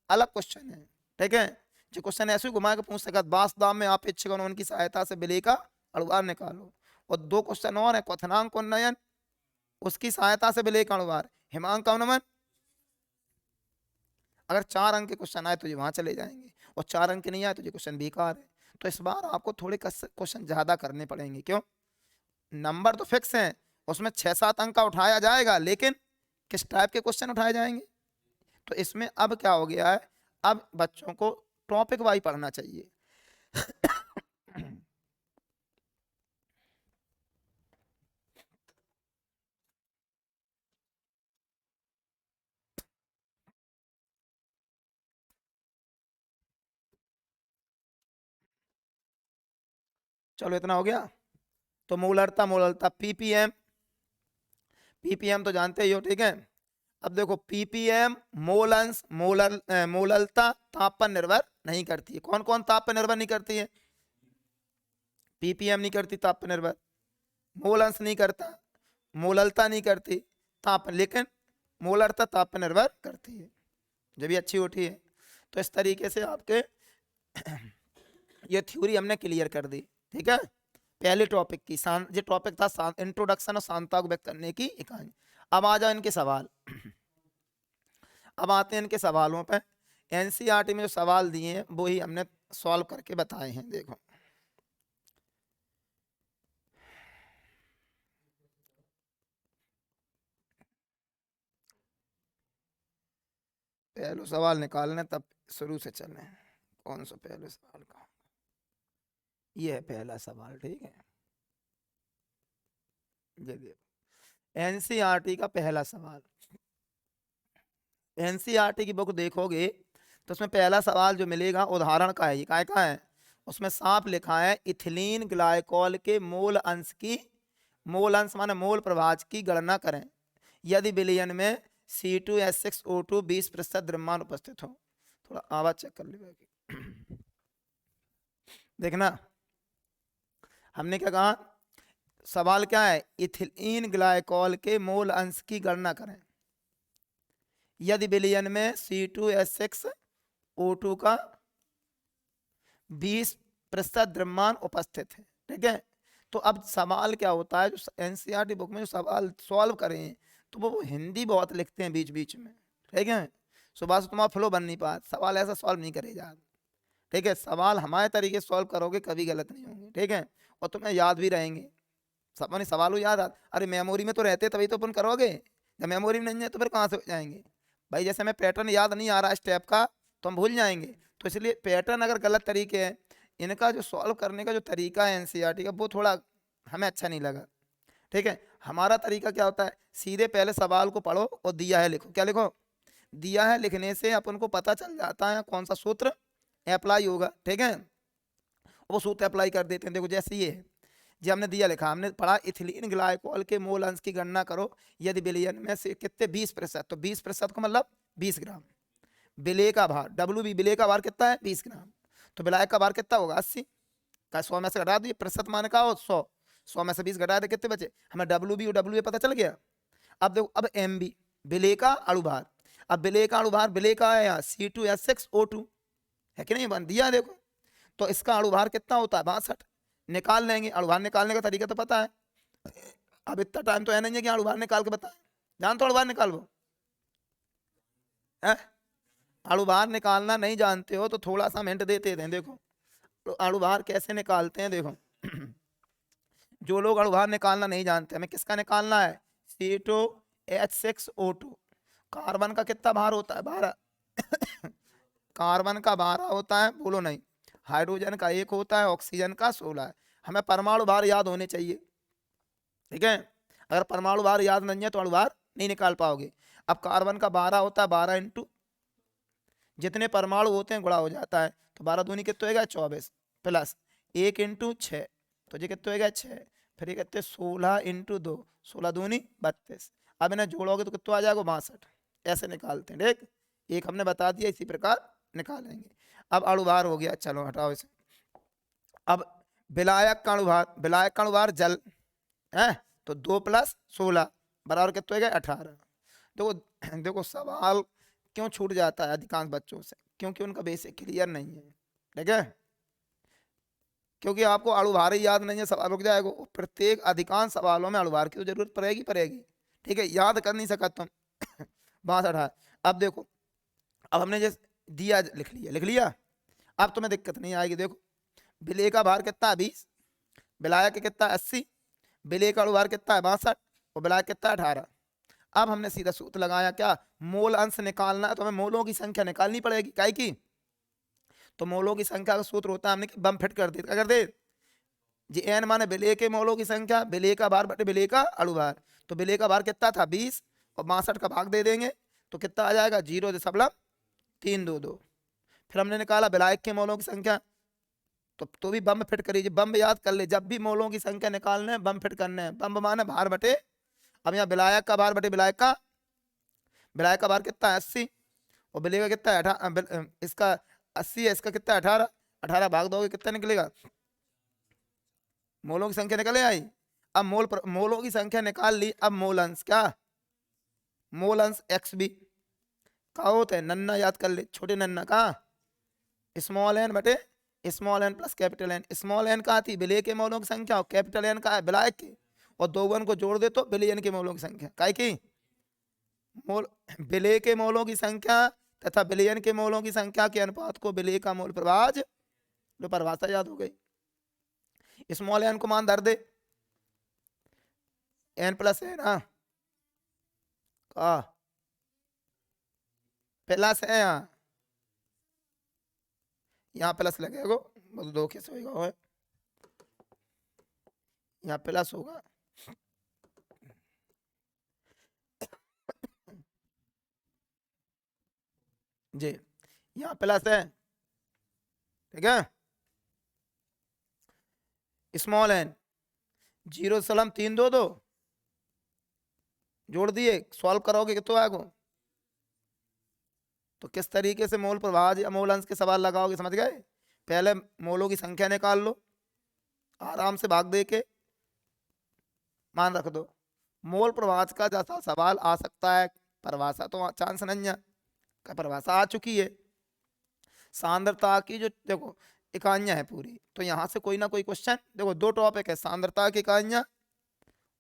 अलग क्वेश्चन है, ठीक है। जो क्वेश्चन ऐसे ही घुमा के पूछ सकता, बास दाम में अपेक्षिक अनुमान की सहायता से विलय का अणुभार निकालो। और 2 क्वेश्चन और है, क्वथनांक उन्नयन, उसकी सहायता से विलय का अणुभार, हिमांक अवनमन। अगर 4 अंक के क्वेश्चन आए तो ये वहां चले जाएंगे, और 4 अंक के नहीं आए तो ये क्वेश्चन बेकार है। तो इस बार आपको थोड़े क्वेश्चन ज्यादा करने पड़ेंगे, क्यों, नंबर तो फिक्स हैं, उसमें 6-7 अंक का उठाया जाएगा, लेकिन किस टाइप के क्वेश्चन उठाए जाएंगे। तो इसमें अब क्या हो गया है, अब बच्चों को टॉपिक वाइज पढ़ना चाहिए। चलो इतना हो गया। तो मोलरता मोलरता पीपीएम, पीपीएम तो जानते ही हो, ठीक है। अब देखो पीपीएम मोल अंश मोललता ताप पर निर्भर नहीं करती है। कौन कौन ताप पर निर्भर नहीं करती है? पीपीएम नहीं करती ताप पर निर्भर, मोल अंश नहीं करता, मोललता नहीं करती, ताप, लेकिन मोलरता ताप पर निर्भर करती है। जब भी अच्छी उठी है तो इस तरीके से आपके ये थ्योरी हमने क्लियर कर दी। ठीक है, पहले टॉपिक की ये टॉपिक था इंट्रोडक्शन और सांता को व्यक्त करने की इकाई। अब आ जाओ इनके सवाल। अब आते हैं इनके सवालों पर। एनसीईआरटी में जो सवाल दिए हैं वो ही हमने सॉल्व करके बताए हैं। देखो पहला सवाल निकालने तब शुरू से चलें। कौन सा पहले सवाल का? ये है पहला सवाल। ठीक है, ये देखो एनसीईआरटी का पहला सवाल। एनसीईआरटी की बुक देखोगे तो उसमें पहला सवाल जो मिलेगा उदाहरण का है। ये काय का है? उसमें साफ लिखा है इथिलीन ग्लाइकोल के मोल अंश की, मोल अंश माने मोल प्रभाज की गणना करें यदि विलयन में C2H6O2 20% द्रव्यमान उपस्थित हो। थोड़ा आवाज चेक कर लीजिए। देखना हमने क्या कहा, सवाल क्या है? इथिलीन ग्लाइकोल के मोल अंश की गणना करें यदि विलयन में C2H6O2 का 20% द्रव्यमान उपस्थित है। ठीक है, तो अब सवाल क्या होता है, जो एनसीईआरटी बुक में जो सवाल सॉल्व करें तो वो हिंदी बहुत लिखते हैं बीच बीच में। ठीक है, सुबह से तुम्हारा फ्लो बन नहीं पाता, सवाल ऐसा सॉल्व नहीं करे जा। ठीक है, सवाल हमारे तरीके से सॉल्व करोगे कभी गलत नहीं होंगे। ठीक है, और तुम्हें याद भी रहेंगे। अपने सवालों याद आ, अरे मेमोरी में तो रहते तभी तो अपन करोगे, जब मेमोरी में नहीं है तो फिर कहाँ से हो जाएंगे भाई? जैसे हमें पैटर्न याद नहीं आ रहा स्टेप का तो हम भूल जाएंगे। तो इसलिए पैटर्न अगर गलत तरीके है, इनका जो सॉल्व करने का जो तरीका है एनसीईआरटी का वो थोड़ा हमें अच्छा नहीं लगा। ठीक है, हमारा तरीका क्या होता है, सीधे पहले सवाल को पढ़ो और दिया है लिखो। क्या लिखो? दिया है लिखने से अपन को पता चल जाता है कौन सा सूत्र अप्लाई होगा। ठीक है, वो सूत्र अप्लाई कर देते हैं। देखो जैसे ये है, जी हमने दिया लिखा, हमने पढ़ा इथिलीन ग्लाइकोल के मोल अंश की गणना करो यदि विलयन में से कितने 20%, तो 20% का मतलब 20 ग्राम। विलय का भार WB, विलय का भार कितना है? 20 ग्राम। तो विलायक का भार कितना होगा? 80 का 100 में से घटा दिए, प्रतिशत मान का हो 100, 100 में से 20 घटा दे, कितने बचे? हमें WB और WA पता चल गया। अब देखो अब MB विलय का अणुभार। अब विलय का अणुभार विलय का है यहाँ C2H6O2 है कि नहीं, बन दिया। देखो तो इसका अणुभार कितना होता है? 62। निकाल लेंगे, अणुभार निकालने का तरीका तो पता है। अब इतना टाइम तो है नहीं है कि अणुभार निकाल के बताएं। जान तो अणुभार निकाल वो है? अणुभार निकालना नहीं जानते हो तो थोड़ा सा हिंट देते हैं। देखो तो अणुभार कैसे निकालते हैं। देखो जो लोग अणुभार निकालना नहीं जानते, हमें किसका निकालना है? C2H6O2। कार्बन का कितना भार होता है? 12। कार्बन का 12 होता है, बोलो नहीं। हाइड्रोजन का 1 होता है, ऑक्सीजन का 16 है। हमें परमाणु भार याद होने चाहिए। ठीक है, अगर परमाणु भार याद नहीं है तो अणुभार नहीं निकाल पाओगे। अब कार्बन का 12 होता है, 12 इंटू जितने परमाणु होते हैं गुणा हो जाता है, तो 12 दूनी कितने होगा? 24 प्लस 1 इंटू 6, तो ये कितने होगा? 6। फिर ये कितने? 16 इंटू 2, 16 दूनी 32। अब इन्हें जोड़ोगे तो कितना आ जाएगा? 62। ऐसे निकालते हैं। ठीक, एक हमने बता दिया, इसी प्रकार निकालेंगे। अब अणुभार हो गया, चलो हटाओ इसे। अब विलायक का अणुभार, विलायक का अणुभार जल है, तो 2 + 16 बराबर कितने हो गए? 18। देखो देखो सवाल क्यों छूट जाता है अधिकांश बच्चों से? क्योंकि उनका बेसिक क्लियर नहीं है। ठीक है, क्योंकि आपको अणुभार ही याद नहीं है, सवाल रुक जाएगा। प्रत्येक अधिकांश सवालों में अणुभार की तो जरूरत पड़ेगी। ठीक है, याद कर नहीं सका तुम 62। अब देखो, अब हमने जैसे दिया लिख लिया। अब तुम्हें दिक्कत नहीं आएगी। देखो विलय का भार कितना है? 20, विलायक कितना? 80, विलय का अणुभार कितना है? 62 और विलायक कितना है? 18। अब हमने सीधा सूत्र लगाया, क्या? मोल अंश निकालना है तो हमें मोलों की संख्या निकालनी पड़ेगी। काय की? तो मोलों की संख्या का सूत्र होता है, हमने बम फिट कर दिया। क्या कर दे जी? n माने विलय के मोलों की संख्या, विलय का भार बटे विलय का अणुभार। तो विलय का भार कितना था? 20 और 62 का भाग दे देंगे तो कितना आ जाएगा? 0.322। फिर हमने निकाला विलायक के मोलों की संख्या, तो भी बम फिट करिए। बम याद कर ले, जब भी मोलों की संख्या निकालने हैं बम फिट करने हैं। बम माने भार बटे, अब यहाँ विलायक का भार बटे विलायक का, विलायक का भार कितना है 80, और विलेय का कितना है 18, इसका 80 है, इसका कितना है 18, 18 भाग दोगे कितना निकलेगा, मोलों की संख्या निकले आई। अब मोलों की संख्या निकाल ली, अब मोल अंश क्या, मोल अंश एक्स बी का होता है, नन्ना याद कर ले, छोटे नन्ना का स्मॉल एन बटे small n plus capital n. Small n कहा थी विलेय के मोलों की संख्या, और कैपिटल एन का है विलायक के, और दो वन को जोड़ दे तो विलयन के मोलों की संख्या, काय की मोल, विलेय के मोलों की संख्या तथा विलयन के मोलों की संख्या के अनुपात को विलेय का मोल प्रभाज, जो परिभाषा याद हो गई। स्मॉल एन को मान धर दे एन प्लस है ना, प्लस है यहाँ प्लस लगेगा, बस दो कैसे होगा, यहाँ प्लस होगा, जी यहाँ प्लस है, ठीक है। स्मॉल एन 0.322 जोड़ दिए, सॉल्व करोगे कितना आएगा, तो किस तरीके से मोल प्रभाज या मोल अंश के सवाल लगाओगे, समझ गए। पहले मोलों की संख्या निकाल लो, आराम से भाग दे के मान रख दो। मोल प्रभाज का जैसा सवाल आ सकता है, परिभाषा तो चांस नहीं है, परिभाषा आ चुकी है। सांद्रता की जो देखो इकाइयां है पूरी, तो यहाँ से कोई ना कोई क्वेश्चन, देखो दो टॉपिक है, सांद्रता की इकाइयां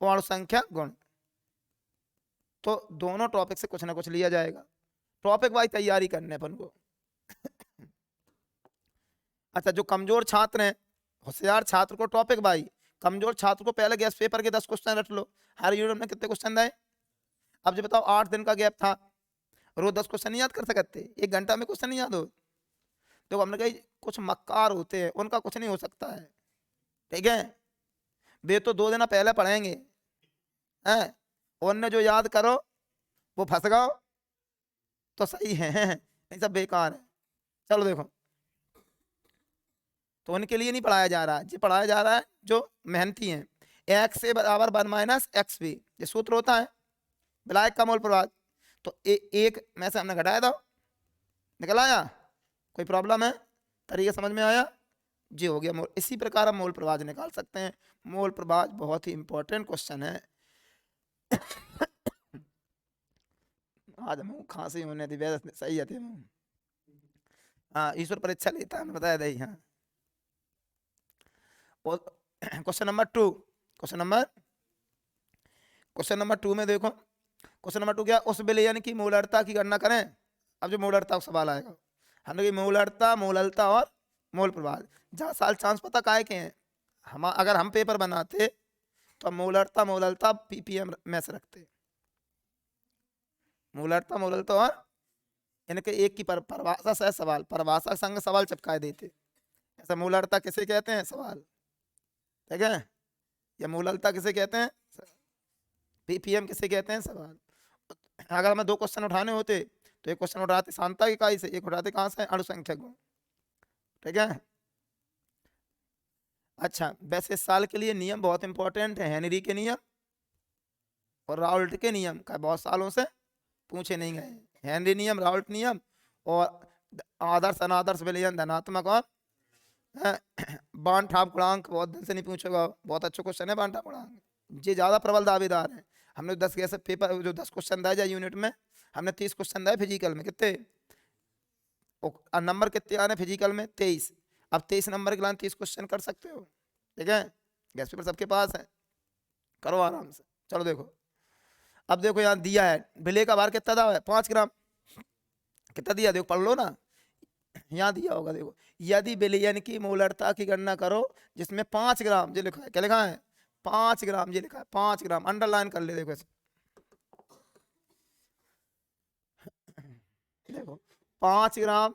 और संख्या गुण, तो दोनों टॉपिक से कुछ ना कुछ लिया जाएगा, टॉपिक वाइज तैयारी करने अपन को। अच्छा, जो कमजोर छात्र हैं, होशियार छात्र को टॉपिक वाइज, कमजोर छात्र को पहले गैस पेपर के 10 क्वेश्चन रख लो, हर यूनिट में कितने क्वेश्चन आए। अब जो बताओ 8 दिन का गैप था, रोज 10 क्वेश्चन नहीं याद कर सकते, 1 घंटा में क्वेश्चन नहीं याद हो। देखो हमने कही कुछ मक्कार होते हैं, उनका कुछ नहीं हो सकता है, ठीक है, वे तो 2 दिन पहले पढ़ेंगे हैं, उनने जो याद करो वो फंस गओ तो सही है, नहीं सब बेकार है। चलो देखो, तो उनके लिए नहीं पढ़ाया जा रहा है, ये पढ़ाया जा रहा है जो मेहनती हैं। एक्स से बराबर 1 माइनस एक्स बी, ये सूत्र होता है विलायक का मोल प्रभाज, तो एक में से हमने घटाया था, निकल आया, कोई प्रॉब्लम है, तरीका समझ में आया, जी हो गया मोल। इसी प्रकार हम मोल प्रभाज निकाल सकते हैं। मोल प्रभाज बहुत ही इंपॉर्टेंट क्वेश्चन है। आज मुँह खांसी होने दी, वैसे सही है, हाँ ईश्वर परीक्षा लेता है, बताया दही, हाँ। और क्वेश्चन नंबर 2, क्वेश्चन नंबर 2 में देखो, क्वेश्चन नंबर 2 क्या, उस विलयन की मोलरता की गणना करें। अब जो मोलरता का सवाल आएगा, हमने मोलरता, मोललता और मोल प्रभाज, जहाँ साल चांस पता काहे के हैं, हम अगर हम पेपर बनाते तो मोलरता मोललता पीपीएम में से रखते, मोलरता मोललता और इनके एक की परिभाषा से सवाल, परिभाषा संग सवाल चिपकाए देते, ऐसा मोलरता किसे कहते हैं सवाल, ठीक है, या मोललता किसे कहते हैं, पीपीएम किसे कहते हैं सवाल। अगर हमें 2 क्वेश्चन उठाने होते तो एक क्वेश्चन उठाते सांता की इकाई से, एक उठाते कहाँ से, अणुसंख्यक गुण, ठीक है। अच्छा, वैसे इस साल के लिए नियम बहुत इंपॉर्टेंट है, हेनरी के नियम और राउल्ट के नियम का बहुत सालों से पूछे नहीं गए, हेनरी नियम, राउल्ट नियम, और आदर्श अनादर्श विलयन धनात्मक और बांठ गुणांक बहुत दिन से नहीं पूछेगा, बहुत अच्छा क्वेश्चन है बांठ गुणांक, ये ज्यादा प्रबल दावेदार है। हमने 10 कैसे पेपर जो 10 क्वेश्चन दिए जाए यूनिट में, हमने 30 क्वेश्चन दिए फिजिकल में, कितने नंबर कितने आने फिजिकल में 23, अब 23 नंबर के लिए 30 क्वेश्चन कर सकते हो, ठीक है, गैस पेपर सबके पास है, करो आराम से। चलो देखो, अब देखो यहाँ दिया है विलेय का भार कितना था, 5 ग्राम, कितना दिया देखो पढ़ लो ना, यहाँ दिया होगा देखो, यदि विलयन की मोलरता की गणना करो जिसमें 5 ग्राम, ये लिखा है, क्या लिखा है 5 ग्राम, ये लिखा है 5 ग्राम, अंडरलाइन कर ले देखो ऐसे, देखो 5 ग्राम,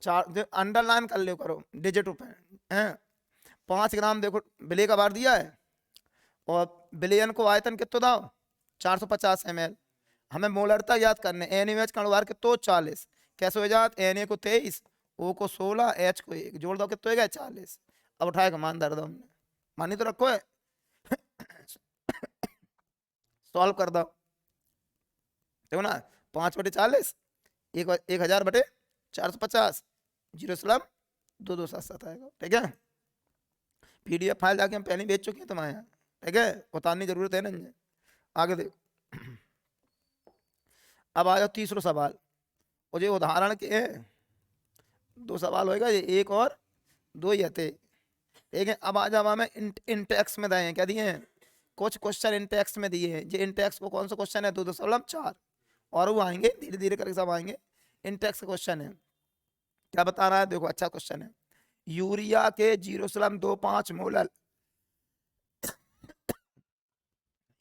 4 अंडरलाइन कर ले करो, डिजिट पे हैं, 5 ग्राम देखो विलेय का भार दिया है, और विलयन को आयतन कितना दाओ 450 ml, हमें मोलरता याद करने, एन का अणुभार कितना 40, कैसे हो जात, एन को 23, ओ को 16, एच को 1, जोड़ दो कितना हो गया 40। अब उठाएगा मान दर दो, हमने मानी तो रखो है, सॉल्व कर दो, देखो ना 5/40, 1000/450, 0.2277 आएगा। ठीक है, PDF फाइल जाके हम पहले ही भेज चुके हैं तुम्हारे यहाँ। ठीक है, उतारने की जरूरत है नहीं। आगे देखो, अब आ जाओ तीसरा सवाल। और ये उदाहरण के हैं, 2 सवाल होएगा, ये 1 और 2 ही थे। ठीक है, अब आ जाओ, हमें इंटेक्स में दिए हैं, क्या दिए हैं, कुछ क्वेश्चन इंटेक्स में दिए हैं। ये इंटेक्स को कौन सा क्वेश्चन है, 2.4, और वो आएंगे धीरे धीरे करके सब आएंगे। इंटेक्स क्वेश्चन है, क्या बता रहा है, देखो अच्छा क्वेश्चन है। यूरिया के 0.25 मोलर,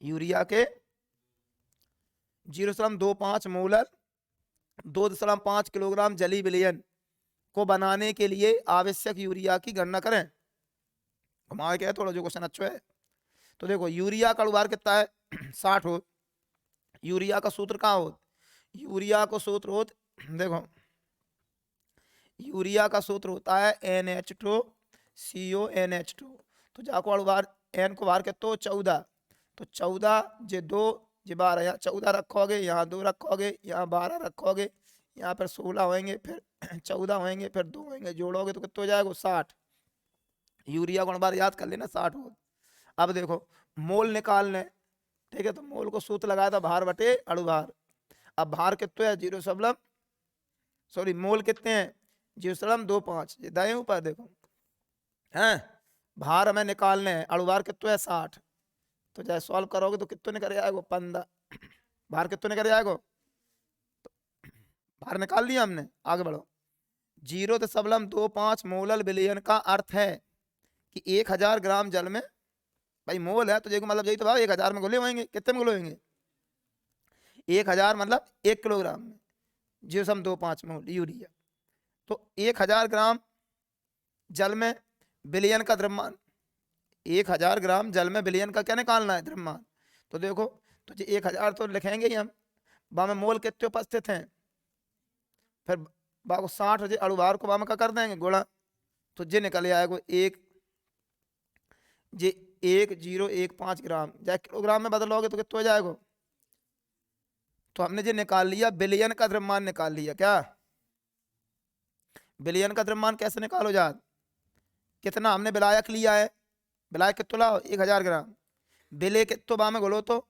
यूरिया के 0.25 मोलर 2.5 किलोग्राम जली विलयन को बनाने के लिए आवश्यक यूरिया की गणना करें। हमारा क्या है, थोड़ा जो क्वेश्चन अच्छा है। तो देखो, यूरिया का अनुभार कितना है, 60 हो। यूरिया का सूत्र कहाँ हो, यूरिया को सूत्र हो, देखो यूरिया का सूत्र होता है NH2CONH2। तो जाको अनुभार एन को बाहर कितना हो, 14। तो 14 जे 2 जे 12, यहाँ 14 रखोगे, यहाँ 2 रखोगे, यहाँ 12 रखोगे, यहाँ पर 16 होंगे, फिर 14 होंगे, फिर 2 होंगे, जोड़ोगे तो कितना हो जाएगा, 60। यूरिया को अनुभार याद कर लेना, 60 हो। अब देखो मोल निकालने, ठीक है, तो मोल को सूत्र लगाया था भार बटे अणुभार। अब भार कितने है, 0, सॉरी मोल कितने हैं, 0.25, ये दाएं ऊपर देखो हैं। भार हमें निकालने हैं, अणुभार कितने है, 60। तो जैसे सॉल्व करोगे तो कितने निकल आएगा, 15। भार कितने निकल आएगा, तो भार निकाल लिया हमने। आगे बढ़ो, 0.25 मोलर विलयन का अर्थ है कि 1000 ग्राम जल में, भाई मोल है तो देखो मतलब यही तो भाव, 1000 में घुले होंगे, कितने में घुले होंगे, 1000 मतलब 1 किलोग्राम में 0.25 मोल यूरिया। तो 1000 ग्राम जल में विलयन का द्रव्यमान, 1000 ग्राम जल में विलयन का क्या निकालना है, द्रव्यमान। तो देखो, तो 1000 तो लिखेंगे ही हम, बा में मोल कितने उपस्थित हैं, फिर बाको 60 अणुभार को बाम का कर देंगे गुणा, तो जे निकल आएगा 1015 ग्राम। जाए किलोग्राम में बदलोगे तो कितना हो जाएगा। तो हमने जो निकाल लिया, विलयन का द्रव्यमान निकाल लिया। क्या विलयन का द्रव्यमान कैसे निकालो जा, कितना हमने विलायक लिया है, विलायक कितना लाओ, 1000 ग्राम, विलय कितो बामे घोलो तो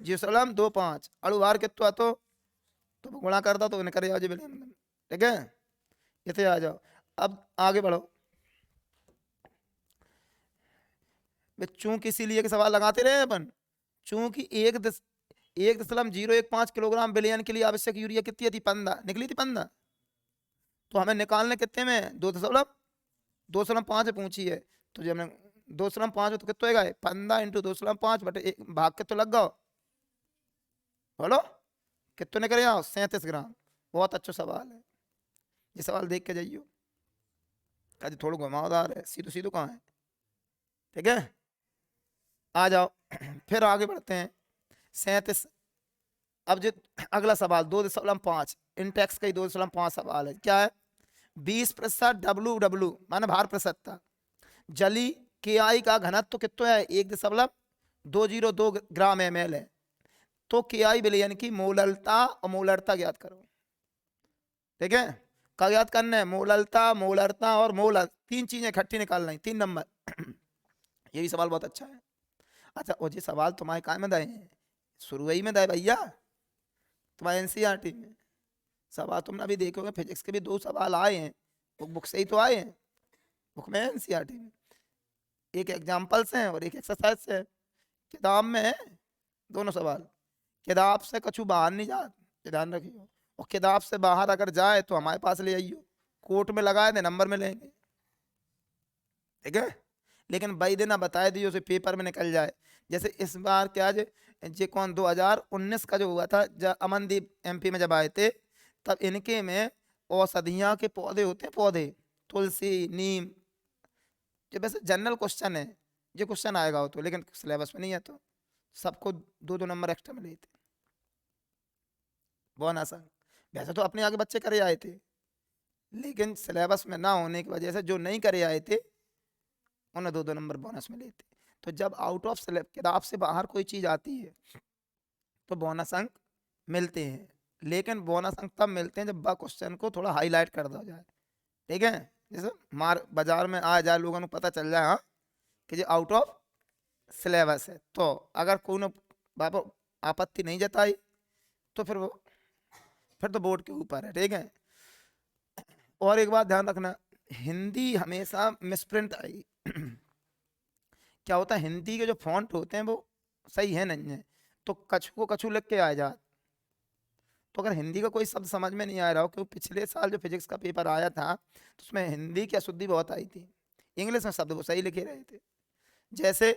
0.25, अणुभार कितना तो गुणा कर दो तो निकल जाओ जी विलयन। ठीक है, इतने आ जाओ। अब आगे बढ़ो, चूंकि इसीलिए के सवाल लगाते रहे अपन, चूंकि 1.015 किलोग्राम विलयन के लिए आवश्यक यूरिया कितनी थी, 15 निकली थी, 15। तो हमें निकालने कितने में, 2.5 पूछी है। तो जब हमने 2.5 तो कितना होगा, 15 × 2.5 बटे भाग के तो लग गओ, बोलो कितने निकले आओ, 37 ग्राम। बहुत अच्छा सवाल है, ये सवाल देख के जाइयो, आज थोड़ा घुमावदार है, सीधो सीधो कहाँ है। ठीक है, आ जाओ फिर आगे बढ़ते हैं, 37। अब जो अगला सवाल 2.5 इंटेक्स का ही 2.5 सवाल है, क्या है, 20% WW माने भार प्रतिशतता, जली KI का घनत्व कितना है, 1.202 ग्राम ml है। तो KI विलयन की मोलरता और मोलरता ज्ञात करो। ठीक है, क्या ज्ञात करना है, मोलरता और मोलर, 3 चीजें इकट्ठी निकालना है, 3 नंबर। ये भी सवाल बहुत अच्छा है। अच्छा, और ये सवाल तुम्हारे काय में दाए हैं, शुरू ही में दाए भैया, तुम्हारे NCERT में सवाल तुमने अभी देखोगे, फिजिक्स के भी 2 सवाल आए हैं, वो बुक से ही तो आए हैं, बुक में NCERT में, एक एग्जाम्पल्स हैं और एक एक्सरसाइज है। किताब में है दोनों सवाल, किताब से कछु बाहर नहीं जा, ध्यान रखियो, और किताब से बाहर अगर जाए तो हमारे पास ले आइयो, कोर्ट में लगाए दे नंबर में लेंगे। ठीक है, लेकिन भाई देना बताए दियो उसे पेपर में निकल जाए। जैसे इस बार क्या जे कौन 2019 का जो हुआ था, जब अमनदीप MP में जब आए थे, तब इनके में औषधियाँ के पौधे होते हैं, पौधे तुलसी नीम, जो वैसे जनरल क्वेश्चन है, ये क्वेश्चन आएगा हो तो, लेकिन सिलेबस में नहीं है तो सबको 2-2 नंबर एक्स्ट्रा मिले थे, बहुत आसान। वैसे तो अपने आगे बच्चे करे आए थे, लेकिन सिलेबस में ना होने की वजह से जो नहीं करे आए थे उन्हें 2-2 नंबर बोनस मिले थे। तो जब आउट ऑफ किताब से बाहर कोई चीज आती है तो बोनस अंक मिलते हैं। लेकिन बोनस अंक तब मिलते हैं जब क्वेश्चन को थोड़ा हाईलाइट कर दिया जाए, ठीक है। जैसे मार बाजार में आ जाए, लोगों को पता चल जाए हाँ कि ये आउट ऑफ सिलेबस है, तो अगर कोई ने बाबा आपत्ति नहीं जताई तो फिर तो बोर्ड के ऊपर है, ठीक है। और एक बात ध्यान रखना, हिंदी हमेशा मिसप्रिंट आएगी। क्या होता है, हिंदी के जो फॉन्ट होते हैं वो सही है नहीं है, तो कछु को कछु लिख के आ जाए। तो अगर हिंदी का कोई शब्द समझ में नहीं आ रहा हो, क्योंकि पिछले साल जो फिजिक्स का पेपर आया था तो उसमें हिंदी की अशुद्धि बहुत आई थी, इंग्लिश में शब्द वो सही लिखे रहे थे। जैसे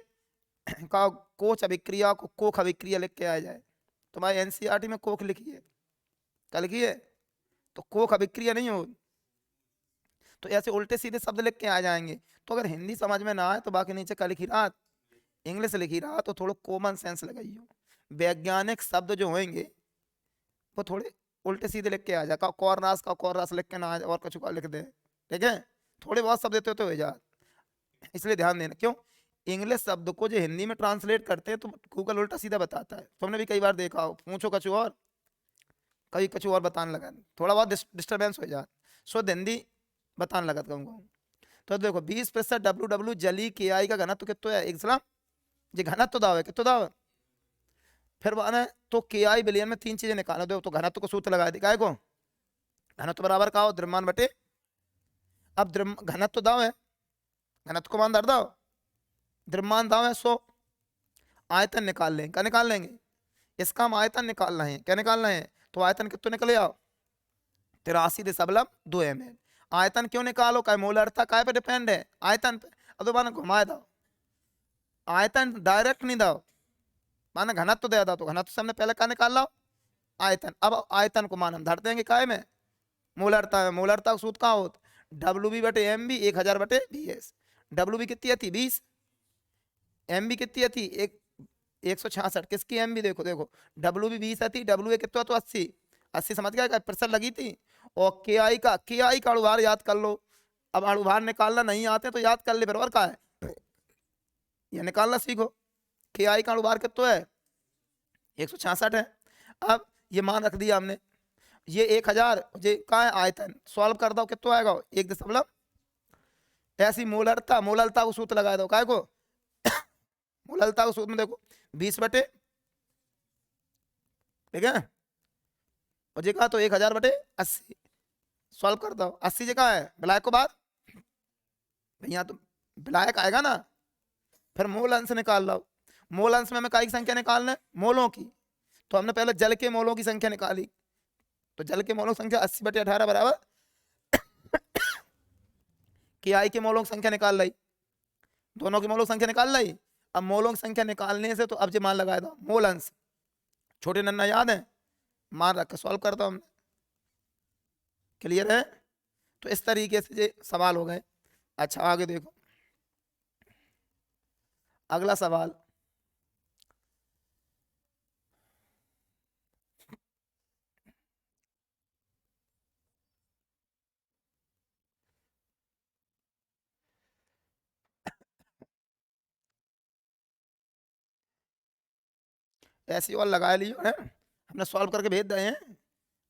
का कोच अभिक्रिया को कोख अभिक्रिया लिख के आ जाए, तो भाई एनसीईआरटी में कोख लिखी है, क्या लिखी है, तो कोख अभिक्रिया नहीं हो, तो ऐसे उल्टे सीधे शब्द लिख के आ जाएंगे। तो अगर हिंदी समझ में ना आए तो बाकी नीचे क्या लिखी रहा, इंग्लिश लिखी रहा, तो थोड़ा कॉमन सेंस लगाइयो। वैज्ञानिक शब्द जो होंगे वो थोड़े उल्टे सीधे लिख के आ जाए, कॉर्नास का कॉर्नास लिख के ना आ जाए और कुछ का लिख दे, ठीक है। थोड़े बहुत शब्द देते तो हो जाए, इसलिए ध्यान देना। क्यों, इंग्लिश शब्द को जो हिंदी में ट्रांसलेट करते हैं तो गूगल उल्टा सीधा बताता है, तुमने भी कई बार देखा हो, पूछो कुछ और कभी कुछ और बताने लगा, थोड़ा बहुत डिस्टर्बेंस हो जाए, शुद्ध हिंदी बताने लगा कहूँगा। तो देखो 20% डब्ल्यू जली के आई का घनत्व कितना है, एक ये घनत्व दाव है, कितना दाव है। फिर बना तो के आई बिलियन में तीन चीजें निकालो दो, तो घनत्व को सूत्र लगा दिया को, घनत्व बराबर का हो द्रव्यमान बटे, अब घनत्व दाव है, घनत्व को मान दर दाव, द्रव्यमान दाव है 100, आयतन निकाल लेंगे, क्या निकाल लेंगे, इसका हम आयतन निकालना है, क्या निकालना है, तो आयतन कितना निकले आओ 83.2 ml। आयतन क्यों निकालो, क्या मोलरता काय पे डिपेंड है, आयतन पे। अब दोबारा घुमाए दो, आयतन डायरेक्ट नहीं दो, माना घनत्व दे दो, तो घनत्व से हमने पहले क्या निकाल लो आयतन, अब आयतन को मान हम धर देंगे काय में, मोलरता में। मोलरता का सूत्र कहाँ होता, डब्ल्यू बी बटे एम बी 1000 बटे बी एस। डब्ल्यू बी कितनी थी 20, एम बी कितनी थी 166, किसकी एम बी देखो देखो, डब्ल्यू बी 20 थी, डब्ल्यू ए कितना तो 80, 80 समझ गया प्रेशर लगी थी। और के आई का अणुभार याद कर लो, अब अणुभार निकालना नहीं आते तो याद कर ले बराबर का है, ये निकालना सीखो। के आई का अणुभार कितना है 166 है। अब ये मान रख दिया हमने, ये 1000 ये का है आयतन, सॉल्व कर दो कितना आएगा 1 ऐसी मोलरता, मोलरता को सूत्र लगा दो काय को, मोलरता को सूत्र में देखो 20 बटे, ठीक है, और जी कहा तो 1000 बटे 80, सॉल्व कर दो। 80 जी है विलायक को बाद, भैया तो विलायक आएगा ना, फिर मोल अंश निकाल लो, मोल अंश में हमें काय की संख्या निकालना है, मोलों की, तो हमने पहले जल के मोलों की संख्या निकाली, तो जल के मोलों की संख्या 80 बटे 18 बराबर कि आई के मोलों की संख्या निकाल ली, दोनों की मोलों की संख्या निकाल ली। अब मोलों की संख्या निकालने से तो अब जो मान लगाया था मोल अंश, छोटे नन्ना याद है, मान रख के सॉल्व करता हूँ, क्लियर है। तो इस तरीके से ये सवाल हो गए। अच्छा आगे देखो अगला सवाल, ऐसी और लगा लियो है, हमने सॉल्व करके भेज दिए हैं,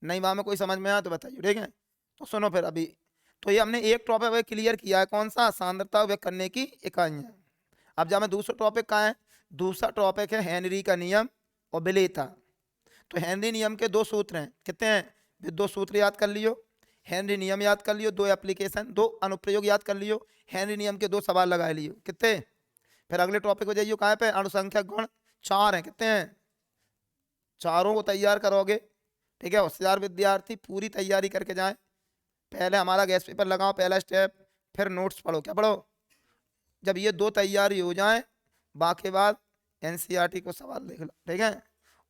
नहीं वहां में कोई समझ में आया तो बताइए, ठीक है। तो सुनो फिर अभी, तो ये हमने एक टॉपिक क्लियर किया है, कौन सा, सांद्रता व्यक्त करने की इकाइयाँ। अब जब हमें दूसरा टॉपिक कहाँ है, दूसरा टॉपिक है हेनरी का नियम और बिलेता। तो हेनरी नियम के दो सूत्र हैं, कितने हैं, ये दो सूत्र याद कर लियो, हेनरी नियम याद कर लियो, दो एप्लीकेशन दो अनुप्रयोग याद कर लियो, हेनरी नियम के दो सवाल लगा लियो, कितने। फिर अगले टॉपिक को जाइयो कहाँ पे, अणुसंख्यक गुण 4 हैं, कितने हैं, चारों को तैयार करोगे, ठीक है। होशियार विद्यार्थी पूरी तैयारी करके जाएं, पहले हमारा गैस पेपर लगाओ पहला स्टेप, फिर नोट्स पढ़ो, क्या पढ़ो, जब ये दो तैयारी हो जाए बाकी बाद एनसीईआरटी को सवाल देख लो, ठीक है।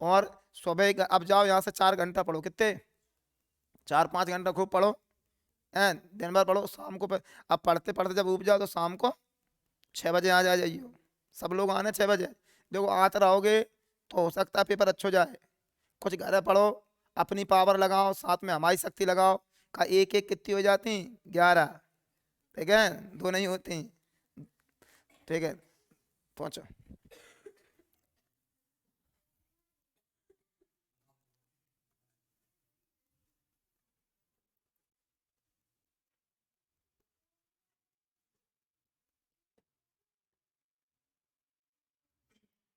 और सुबह अब जाओ यहाँ से 4 घंटा पढ़ो, कितने 4-5 घंटा खूब पढ़ो, हैं दिन भर पढ़ो, शाम को अब पढ़ते पढ़ते जब उब जाओ तो शाम को 6 बजे आ जाइए, सब लोग आने 6 बजे, देखो आते रहोगे तो हो सकता है पेपर अच्छा हो जाए। कुछ घर पढ़ो, अपनी पावर लगाओ, साथ में हमारी शक्ति लगाओ, का एक एक कितनी हो जाती 11, ठीक है, 2 नहीं होती, ठीक है, पहुँचो।